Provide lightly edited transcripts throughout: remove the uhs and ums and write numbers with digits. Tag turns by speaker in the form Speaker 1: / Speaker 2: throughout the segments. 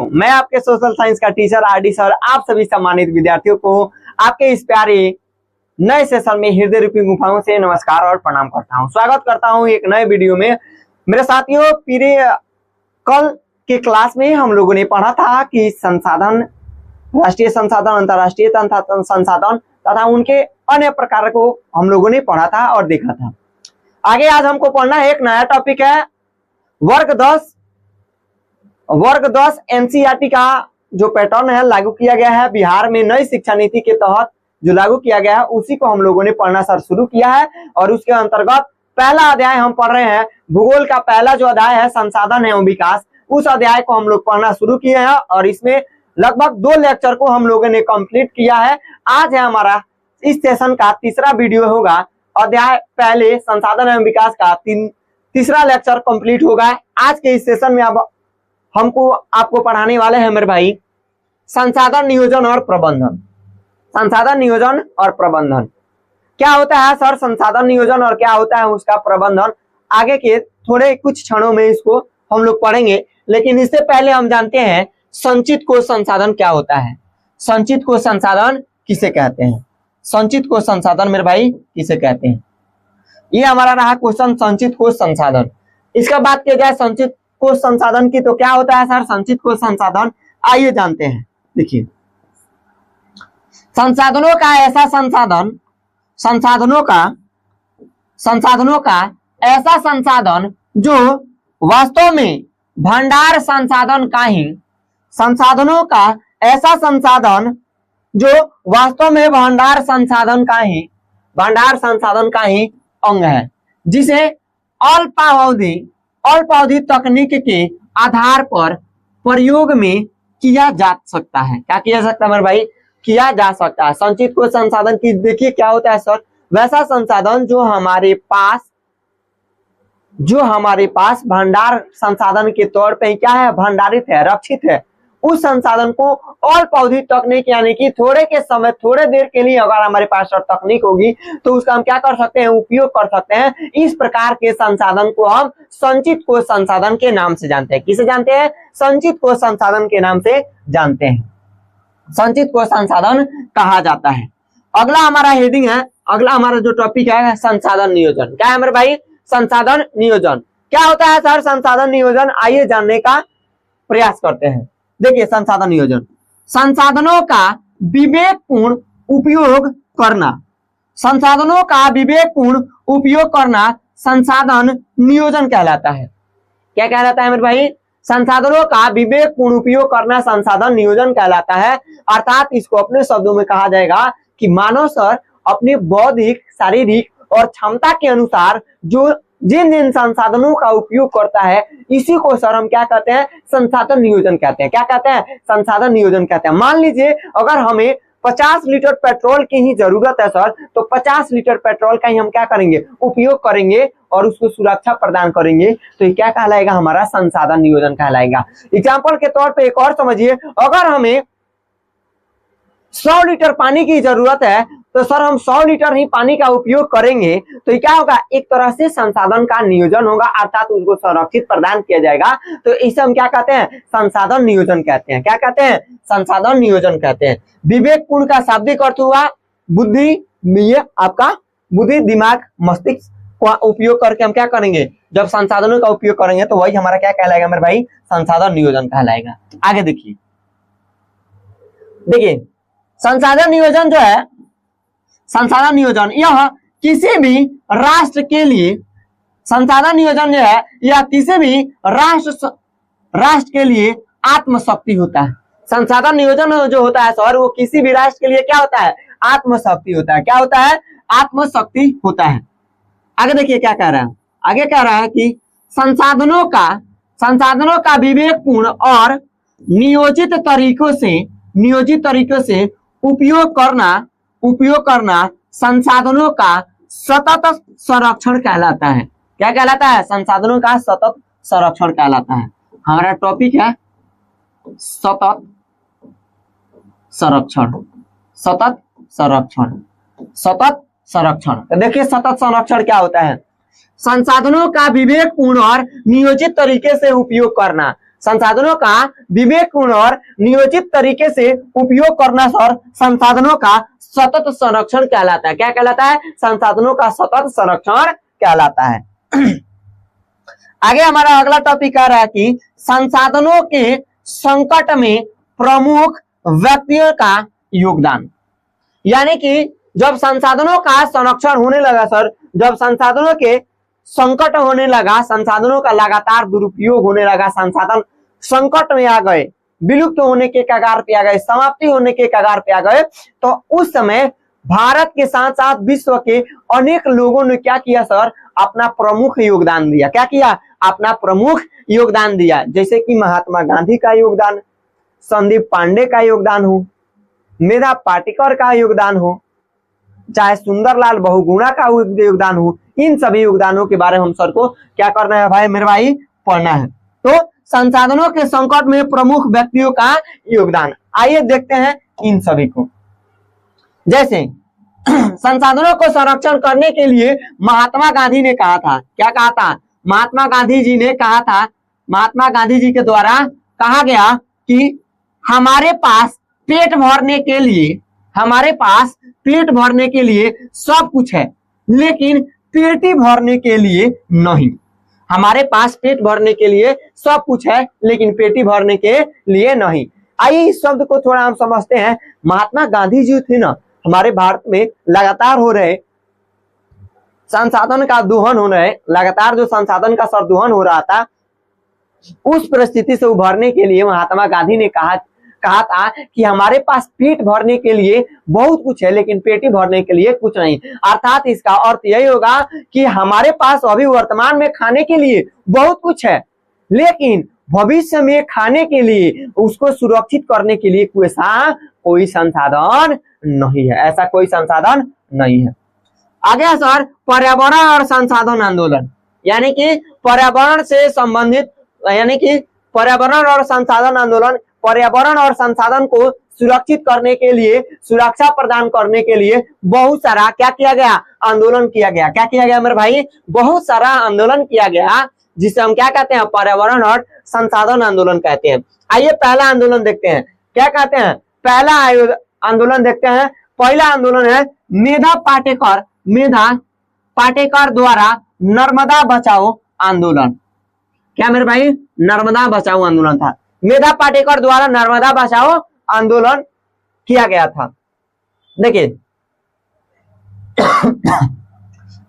Speaker 1: मैं आपके social science का टीचर आरडी सर आप सभी सम्मानित विद्यार्थियों को आपके इस प्यारे नए सेशन में हृदय रूपी गुफाओं से नमस्कार और प्रणाम करता हूं। स्वागत करता हूं एक नए वीडियो में। मेरे साथियों, कल के क्लास में हम लोगों ने पढ़ा था कि संसाधन, राष्ट्रीय संसाधन, अंतरराष्ट्रीय संसाधन तथा उनके अन्य प्रकार को हम लोगों ने पढ़ा था और देखा था। आगे आज हमको पढ़ना है एक नया टॉपिक है वर्ग 10 एनसीईआरटी का जो पैटर्न है लागू किया गया है बिहार में नई शिक्षा नीति के तहत जो लागू किया गया है उसी को हम लोगों ने पढ़ना सर शुरू किया है। और उसके अंतर्गत पहला अध्याय हम पढ़ रहे हैं, भूगोल का पहला जो अध्याय है संसाधन एवं विकास, उस अध्याय को हम लोग पढ़ना शुरू किए हैं और इसमें लगभग 2 लेक्चर को हम लोगों ने कंप्लीट किया है। आज है हमारा इस सेशन का तीसरा वीडियो होगा। अध्याय पहले संसाधन एवं विकास का तीसरा लेक्चर कंप्लीट होगा। आज के इस सेशन में अब हमको आपको पढ़ाने वाले हैं मेरे भाई संसाधन नियोजन और प्रबंधन। संसाधन नियोजन और प्रबंधन क्या होता है सर? संसाधन नियोजन और क्या होता है उसका प्रबंधन आगे के थोड़े कुछ क्षणों में इसको हम लोग पढ़ेंगे। लेकिन इससे पहले हम जानते हैं संचित कोश संसाधन क्या होता है। संचित कोश संसाधन किसे कहते हैं? संचित कोश संसाधन मेरे भाई किसे कहते हैं? ये हमारा रहा क्वेश्चन, संचित कोश संसाधन। इसका बात किया जाए संचित कोश संसाधन की तो क्या होता है सर? संचित कोश संसाधन आइए जानते हैं। देखिए, संसाधनों का ऐसा संसाधन जो वास्तव में भंडार संसाधन का ही, संसाधनों का ऐसा संसाधन जो वास्तव में भंडार संसाधन का ही अंग है, जिसे अल्पावधि तकनीक के आधार पर प्रयोग में किया जा सकता है। क्या किया जा सकता है मेरे भाई? किया जा सकता है। संचित कोश संसाधन की देखिए क्या होता है सर? वैसा संसाधन जो हमारे पास भंडार संसाधन के तौर पे क्या है? भंडारित है, रक्षित है। उस संसाधन को अल्पावधि तकनीक यानी कि थोड़े के समय, थोड़े देर के लिए अगर हमारे पास तकनीक होगी तो उसका हम क्या कर सकते हैं? उपयोग कर सकते हैं। इस प्रकार के संसाधन को हम संचित कोश संसाधन के नाम से जानते हैं। किसे जानते हैं? संचित कोश संसाधन के नाम से जानते हैं। संचित कोश संसाधन कहा जाता है। अगला हमारा हेडिंग है, अगला हमारा जो टॉपिक है संसाधन नियोजन। क्या है मेरे भाई? संसाधन नियोजन क्या होता है सर? संसाधन नियोजन आइए जानने का प्रयास करते हैं। देखिए, संसाधन नियोजन, संसाधनों का विवेकपूर्ण उपयोग करना, संसाधनों का विवेकपूर्ण उपयोग करना संसाधन नियोजन कहलाता है। क्या कहलाता है मेरे भाई? संसाधनों का विवेकपूर्ण उपयोग करना संसाधन नियोजन कहलाता है। अर्थात इसको अपने शब्दों में कहा जाएगा कि मानव सर अपने बौद्धिक, शारीरिक और क्षमता के अनुसार जो जिन संसाधनों का उपयोग करता है इसी को सर हम क्या कहते हैं? संसाधन नियोजन कहते हैं। क्या कहते हैं? संसाधन नियोजन कहते हैं। मान लीजिए अगर हमें 50 लीटर पेट्रोल की ही जरूरत है सर, तो 50 लीटर पेट्रोल का ही हम क्या करेंगे? उपयोग करेंगे और उसको सुरक्षा प्रदान करेंगे। तो ये क्या कहलाएगा? हमारा संसाधन नियोजन कहलाएगा। एग्जाम्पल के तौर पे एक और समझिए, अगर हमें 100 लीटर पानी की जरूरत है तो सर हम 100 लीटर ही पानी का उपयोग करेंगे। तो ये क्या होगा? एक तरह से संसाधन का नियोजन होगा, अर्थात उसको संरक्षित प्रदान किया जाएगा। तो इसे हम क्या कहते हैं? संसाधन नियोजन कहते हैं। क्या कहते हैं? संसाधन नियोजन कहते हैं। विवेकपूर्ण का शाब्दिक अर्थ हुआ बुद्धि, ये आपका बुद्धि, दिमाग, मस्तिष्क का उपयोग करके हम क्या करेंगे? जब संसाधनों का उपयोग करेंगे तो वही हमारा क्या कहलाएगा मेरे भाई? संसाधन नियोजन कहलाएगा। आगे देखिए, संसाधन नियोजन जो है, संसाधन नियोजन यह किसी भी राष्ट्र के लिए, संसाधन नियोजन जो है यह किसी भी राष्ट्र के लिए आत्मशक्ति होता है। संसाधन नियोजन जो होता है सर वो किसी भी राष्ट्र के लिए क्या होता है? आत्मशक्ति होता है। क्या होता है? आत्मशक्ति होता है। आगे देखिए क्या कह रहा है? आगे कह रहा है कि संसाधनों का विवेकपूर्ण और नियोजित तरीकों से उपयोग करना संसाधनों का सतत संरक्षण कहलाता है। क्या कहलाता है? संसाधनों का सतत संरक्षण कहलाता है। हमारा टॉपिक है सतत संरक्षण। तो देखिए सतत संरक्षण क्या होता है? संसाधनों का विवेकपूर्ण और नियोजित तरीके से उपयोग करना, संसाधनों का विवेकपूर्ण और नियोजित तरीके से उपयोग करना सर संसाधनों का सतत संरक्षण कहलाता है। क्या कहलाता है? संसाधनों का सतत संरक्षण कहलाता है। आगे हमारा अगला टॉपिक आ रहा है कि संसाधनों के संकट में प्रमुख व्यक्तियों का योगदान। यानी कि जब संसाधनों का संरक्षण होने लगा सर, जब संसाधनों के संकट होने लगा, संसाधनों का लगातार दुरुपयोग होने लगा, संसाधन संकट में आ गए, विलुप्त होने के कगार पे आ गए, समाप्ति होने के कगार पे आ गए, तो उस समय भारत के साथ साथ विश्व के अनेक लोगों ने क्या किया सर? अपना प्रमुख योगदान दिया। क्या किया? अपना प्रमुख योगदान दिया। जैसे कि महात्मा गांधी का योगदान, संदीप पांडे का योगदान हो, मेधा पाटेकर का योगदान हो, चाहे सुंदरलाल बहुगुणा का योगदान हो, इन सभी योगदानों के बारे में हम सर को क्या करना है भाई मेरे भाई? पढ़ना है। तो संसाधनों के संकट में प्रमुख व्यक्तियों का योगदान, आइए देखते हैं इन सभी को। जैसे संसाधनों को संरक्षण करने के लिए महात्मा गांधी ने कहा था, क्या कहा था? महात्मा गांधी जी ने कहा था, महात्मा गांधी जी के द्वारा कहा गया कि हमारे पास पेट भरने के लिए, हमारे पास पेट भरने के लिए सब कुछ है, लेकिन पेटी भरने के लिए नहीं। हमारे पास पेट भरने के लिए सब कुछ है, लेकिन पेटी भरने के लिए नहीं। आइए इस शब्द को थोड़ा हम समझते हैं। महात्मा गांधी जी थे ना, हमारे भारत में लगातार हो रहे संसाधन का दोहन हो रहे, लगातार जो संसाधन का सरदोहन हो रहा था, उस परिस्थिति से उभरने के लिए महात्मा गांधी ने कहा था कि हमारे पास पेट भरने के लिए बहुत कुछ है, लेकिन पेटी भरने के लिए कुछ नहीं। अर्थात इसका अर्थ यही होगा कि हमारे पास अभी वर्तमान में खाने के लिए बहुत कुछ है, लेकिन भविष्य में खाने के लिए, उसको सुरक्षित करने के लिए ऐसा कोई संसाधन नहीं है, ऐसा कोई संसाधन नहीं है। आगे सर पर्यावरण और संसाधन आंदोलन, यानी कि पर्यावरण से संबंधित, यानी कि पर्यावरण और संसाधन आंदोलन, पर्यावरण और संसाधन को सुरक्षित करने के लिए, सुरक्षा प्रदान करने के लिए बहुत सारा क्या किया गया? आंदोलन किया गया। क्या किया गया मेरे भाई? बहुत सारा आंदोलन किया गया, जिसे हम क्या कहते हैं? पर्यावरण और संसाधन आंदोलन कहते हैं। आइए पहला आंदोलन देखते हैं, क्या कहते हैं? पहला आंदोलन देखते हैं। पहला आंदोलन है मेधा पाटेकर द्वारा नर्मदा बचाओ आंदोलन। क्या मेरे भाई? नर्मदा बचाओ आंदोलन था। मेधा पाटेकर द्वारा नर्मदा बचाओ आंदोलन किया गया था। देखिए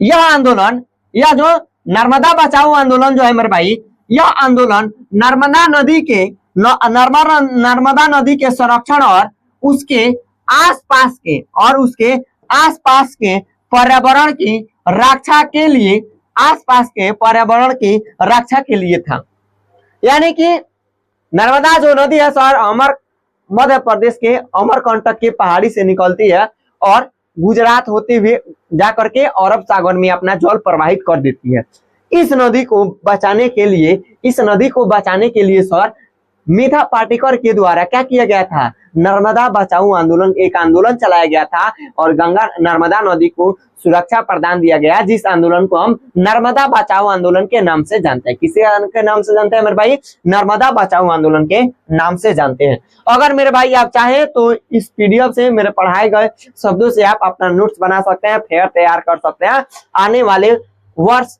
Speaker 1: यह आंदोलन, यह जो नर्मदा बचाओ आंदोलन जो है मेरे भाई, यह आंदोलन नर्मदा नदी के संरक्षण और उसके आसपास के पर्यावरण की रक्षा के लिए, आसपास के पर्यावरण की रक्षा के लिए था। यानी कि नर्मदा जो नदी है सर, मध्य प्रदेश के अमरकंटक की पहाड़ी से निकलती है और गुजरात होते हुए जाकर के अरब सागर में अपना जल प्रवाहित कर देती है। इस नदी को बचाने के लिए सर मेधा पाटेकर के द्वारा क्या किया गया था? नर्मदा बचाओ आंदोलन, एक आंदोलन चलाया गया था और नर्मदा नदी को सुरक्षा प्रदान दिया गया, जिस आंदोलन को हम नर्मदा बचाओ आंदोलन के नाम से जानते हैं। किसी के नाम से जानते हैं मेरे भाई? नर्मदा बचाओ आंदोलन के नाम से जानते हैं। अगर मेरे भाई आप चाहें तो इस पीडीएफ से मेरे पढ़ाए गए शब्दों से आप अपना नोट्स बना सकते हैं, फेयर तैयार कर सकते हैं। आने वाले वर्ष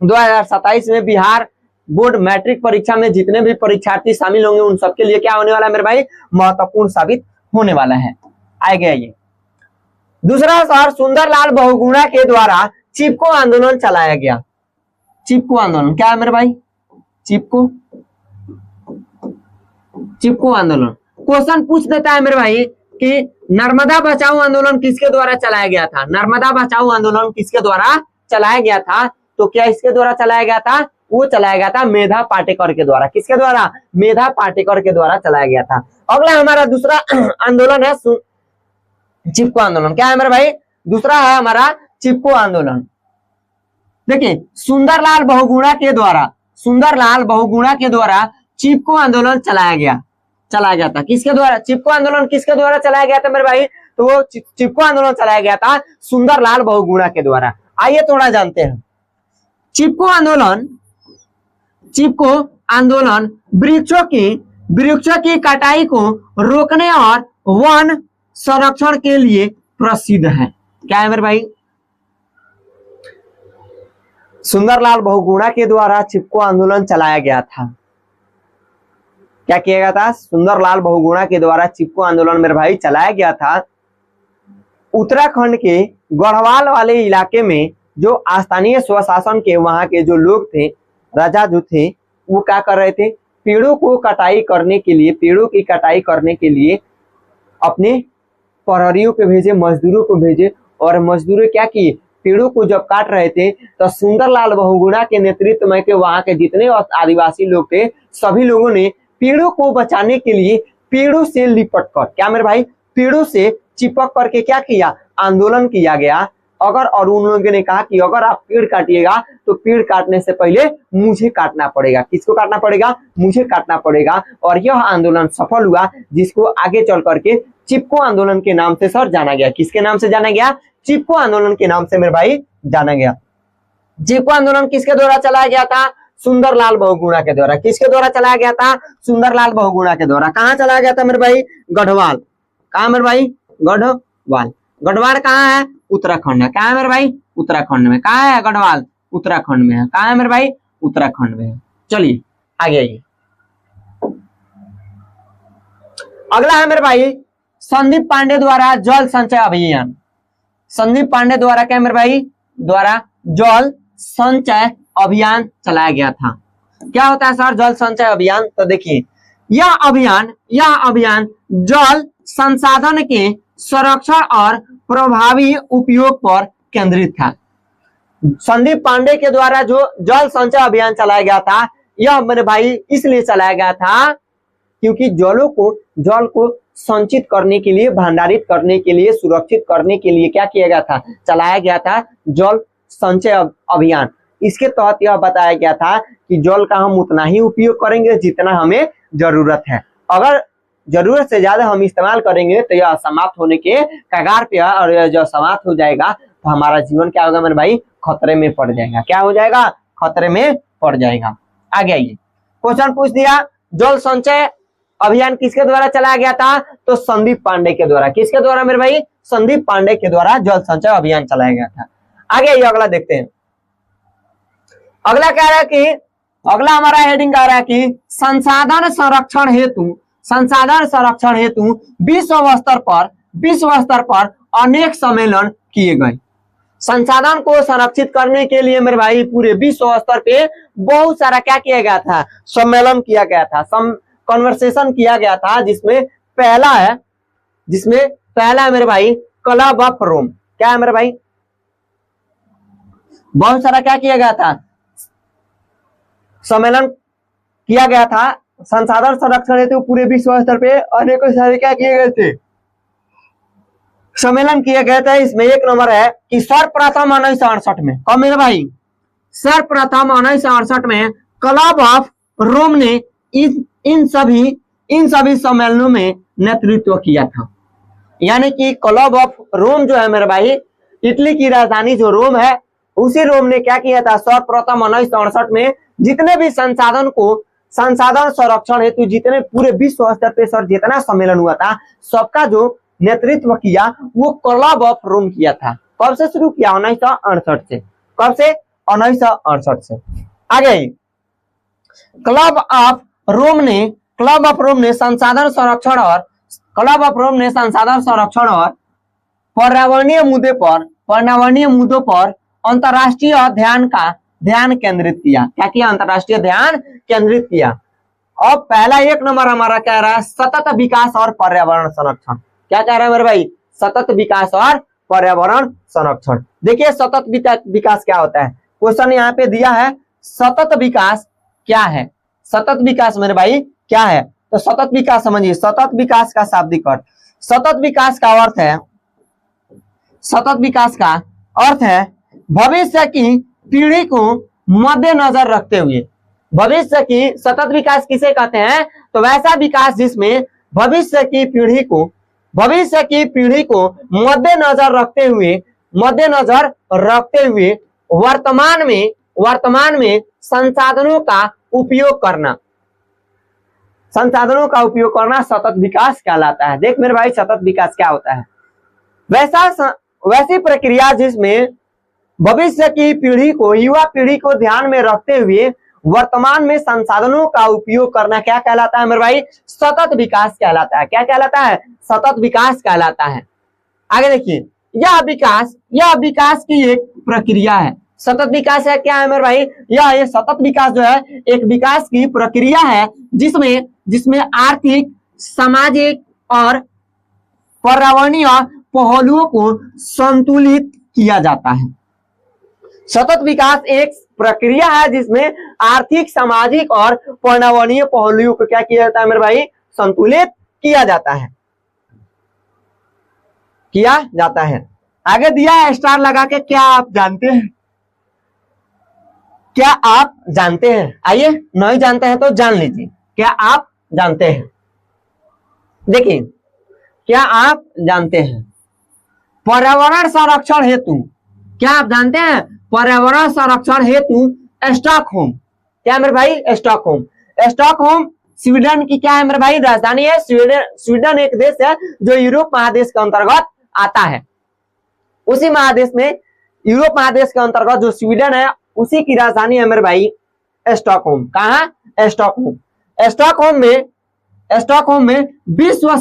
Speaker 1: 2027 में बिहार बोर्ड मैट्रिक परीक्षा में जितने भी परीक्षार्थी शामिल होंगे, उन सबके लिए क्या होने वाला है मेरे भाई? महत्वपूर्ण साबित होने वाला है। आगे आइए दूसरा सर, सुंदरलाल बहुगुणा के द्वारा चिपको आंदोलन चलाया गया। चिपको आंदोलन क्या है मेरे भाई? चिपको आंदोलन क्वेश्चन पूछ देता है मेरे भाई कि नर्मदा बचाओ आंदोलन किसके द्वारा चलाया गया था? नर्मदा बचाओ आंदोलन किसके द्वारा चलाया गया था? तो क्या इसके द्वारा चलाया गया था? वो चलाया गया था मेधा पाटेकर के द्वारा। किसके द्वारा? मेधा पाटेकर के द्वारा चलाया गया था। अगला हमारा दूसरा आंदोलन है चिपको आंदोलन। क्या है मेरे भाई? दूसरा है हमारा चिपको आंदोलन। देखिए सुंदरलाल बहुगुणा के द्वारा चिपको आंदोलन चलाया गया था। किसके द्वारा? चिपको आंदोलन किसके द्वारा चलाया गया था मेरे भाई? तो वो चिपको आंदोलन चलाया गया था सुंदरलाल बहुगुणा के द्वारा। आइए थोड़ा जानते हैं। चिपको आंदोलन वृक्षों की कटाई को रोकने और वन संरक्षण के लिए प्रसिद्ध है। क्या है मेरे भाई? सुंदरलाल बहुगुणा के द्वारा चिपको आंदोलन चलाया गया था। क्या किया गया था? सुंदरलाल बहुगुणा के द्वारा चिपको आंदोलन मेरे भाई चलाया गया था। उत्तराखंड के गढ़वाल वाले इलाके में जो स्थानीय स्वशासन के वहां के जो लोग थे, राजा जो थे, वो क्या कर रहे थे? पेड़ों की कटाई करने के लिए अपने प्रहरियों को भेजे, मजदूरों को भेजे, और मजदूर क्या किए? पेड़ों को जब काट रहे थे तो सुंदरलाल बहुगुणा के नेतृत्व में के वहां के जितने आदिवासी लोग थे, सभी लोगों ने पेड़ों को बचाने के लिए पेड़ों से लिपट कर, क्या मेरे भाई, पेड़ों से चिपक करके क्या किया? आंदोलन किया गया। और उन लोगों ने कहा कि अगर आप पेड़ काटिएगा तो पेड़ काटने से पहले मुझे काटना पड़ेगा। किसको काटना पड़ेगा? मुझे काटना पड़ेगा। और यह आंदोलन सफल हुआ, जिसको आगे चल करके चिपको आंदोलन के नाम से सर जाना गया। किसके नाम से जाना गया? चिपको आंदोलन के नाम से मेरे भाई जाना गया। चिपको आंदोलन किसके द्वारा चलाया गया था? सुंदरलाल बहुगुणा के द्वारा। किसके द्वारा चलाया गया था? सुंदरलाल बहुगुणा के द्वारा। कहाँ चलाया गया था मेरे भाई? गढ़वाल। कहाँ मेरे भाई? गढ़वाल। गढ़वाल कहाँ है? उत्तराखंड है। कहाँ है मेरे भाई? उत्तराखंड में। कहाँ है गढ़वाल? उत्तराखंड में है। कहाँ है मेरे भाई? उत्तराखंड में है। चलिए आगे आइए। अगला है मेरे भाई संदीप पांडे द्वारा जल संचय अभियान। संदीप पांडे द्वारा क्या मेरे भाई? द्वारा जल संचय अभियान चलाया गया था। क्या होता है सर जल संचय अभियान? तो देखिए, यह अभियान जल संसाधन के संरक्षण और प्रभावी उपयोग पर केंद्रित था। संदीप पांडे के द्वारा जो जल संचय अभियान चलाया गया था, यह मेरे भाई इसलिए चलाया गया था क्योंकि जल को संचित करने के लिए, भंडारित करने के लिए, सुरक्षित करने के लिए क्या किया गया था? चलाया गया था जल संचय अभियान। इसके तहत यह बताया गया था कि जल का हम उतना ही उपयोग करेंगे जितना हमें जरूरत है। अगर जरूरत से ज्यादा हम इस्तेमाल करेंगे तो यह समाप्त होने के कगार पे है, और यह जब समाप्त हो जाएगा तो हमारा जीवन क्या होगा मेरे भाई? खतरे में पड़ जाएगा। क्या हो जाएगा? खतरे में पड़ जाएगा। आगे आइए, क्वेश्चन पूछ दिया, जल संचय अभियान किसके द्वारा चलाया गया था? तो संदीप पांडे के द्वारा। किसके द्वारा मेरे भाई? संदीप पांडे के द्वारा जल संचय अभियान चलाया गया था। आगे आइए, अगला देखते हैं। अगला कह रहा है कि, अगला हमारा हेडिंग कह रहा है कि संसाधन संरक्षण हेतु विश्व स्तर पर अनेक सम्मेलन किए गए। संसाधन को संरक्षित करने के लिए मेरे भाई पूरे विश्व स्तर पे बहुत सारा क्या किया गया था? सम्मेलन किया गया था, कन्वर्सेशन किया गया था, जिसमें पहला है मेरे भाई क्लब ऑफ रोम। क्या है मेरे भाई? बहुत सारा क्या किया गया था? सम्मेलन किया गया था। संसाधन संरक्षण हेतु पूरे विश्व स्तर पे अनेकों सारे क्या किए गए थे? सम्मेलन किए गए थे। इसमें एक नंबर है कि सर्वप्रथम 1968 में, कब मेरे भाई? सर्वप्रथम 1968 में क्लब ऑफ रोम ने इन सभी सम्मेलनों में नेतृत्व किया था। यानी कि क्लब ऑफ रोम जो है मेरे भाई, इटली की राजधानी जो रोम है, उसी रोम ने क्या किया था? सर्वप्रथम 1968 में जितने भी संसाधन संरक्षण हेतु जितने पूरे विश्व स्तर पे सर जितना सम्मेलन हुआ था, सबका जो नेतृत्व किया वो क्लब ऑफ रोम किया था। कब से शुरू किया? 1968 से। कब से? 1968 से। आगे क्लब ऑफ रोम ने संसाधन संरक्षण और पर्यावरणीय मुद्दों पर अंतरराष्ट्रीय ध्यान केंद्रित किया। क्या किया? अंतरराष्ट्रीय ध्यान केंद्रित किया। अब पहला एक नंबर हमारा कह रहा है सतत विकास और पर्यावरण संरक्षण। क्या कह रहा है मेरे भाई? सतत विकास और पर्यावरण संरक्षण। देखिए सतत विकास क्या होता है? क्वेश्चन यहाँ पे दिया है, सतत विकास क्या है? सतत विकास मेरे भाई क्या है? तो सतत विकास समझिए, सतत विकास का शाब्दिक अर्थ, सतत विकास का अर्थ है भविष्य की पीढ़ी को मद्देनजर रखते हुए। भविष्य की सतत विकास किसे कहते हैं? तो वैसा विकास जिसमें भविष्य की पीढ़ी को मद्देनजर रखते हुए वर्तमान में संसाधनों का उपयोग करना, संसाधनों का उपयोग करना सतत विकास कहलाता है। देख मेरे भाई, सतत विकास क्या होता है? वैसी प्रक्रिया जिसमें भविष्य की पीढ़ी को, युवा पीढ़ी को ध्यान में रखते हुए वर्तमान में संसाधनों का उपयोग करना क्या कहलाता है मेरे भाई? सतत विकास कहलाता है। क्या कहलाता है? सतत विकास कहलाता है। आगे देखिए, यह विकास की एक प्रक्रिया है। सतत विकास है क्या है मेरे भाई? यह सतत विकास जो है एक विकास की प्रक्रिया है जिसमें आर्थिक, सामाजिक और पर्यावरणीय पहलुओं को संतुलित किया जाता है। सतत विकास एक प्रक्रिया है जिसमें आर्थिक, सामाजिक और पर्यावरणीय पहलुओं को क्या किया जाता है मेरे भाई? संतुलित किया जाता है। आगे दिया है स्टार लगा के, क्या आप जानते हैं? क्या आप जानते हैं? आइए, नहीं जानते हैं तो जान लीजिए। क्या आप जानते हैं? देखिए, क्या आप जानते हैं पर्यावरण संरक्षण हेतु, क्या आप जानते हैं पर्यावरण संरक्षण हेतु स्टॉकहोम, क्या मेरे भाई? स्टॉकहोम स्वीडन की क्या है मेरे भाई? राजधानी है। स्वीडन एक देश है जो यूरोप महादेश के अंतर्गत आता है। उसी महादेश में, यूरोप महादेश के अंतर्गत जो स्वीडन है, उसी की राजधानी है मेरे भाई स्टॉकहोम। कहां? स्टॉकहोम में विश्व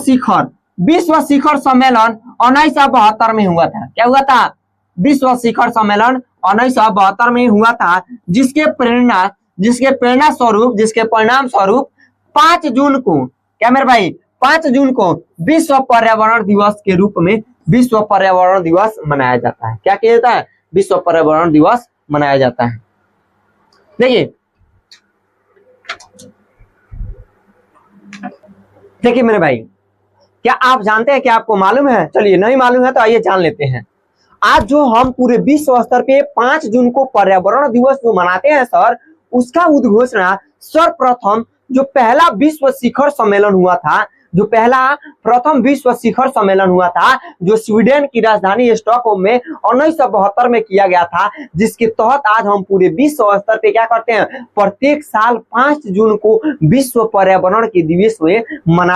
Speaker 1: शिखर सम्मेलन 1972 में हुआ था। क्या हुआ था? विश्व शिखर सम्मेलन 1972 में हुआ था, जिसके परिणाम स्वरूप 5 जून को, क्या मेरे भाई? 5 जून को विश्व पर्यावरण दिवस के रूप में विश्व पर्यावरण दिवस मनाया जाता है। क्या किया जाता है? विश्व पर्यावरण दिवस मनाया जाता है। देखिए मेरे भाई, क्या आप जानते हैं? क्या आपको मालूम है? चलिए, नहीं मालूम है तो आइए जान लेते हैं। आज जो हम पूरे विश्व स्तर पे 5 जून को पर्यावरण दिवस जो मनाते हैं सर, उसका उद्घोषणा सर्वप्रथम जो पहला विश्व शिखर सम्मेलन हुआ था, जो स्वीडन की राजधानी स्टॉकहोम में 1972 में किया गया था, जिसके तहत आज हम पूरे विश्व स्तर पे क्या करते हैं? प्रत्येक साल 5 जून को विश्व पर्यावरण के दिवस में मना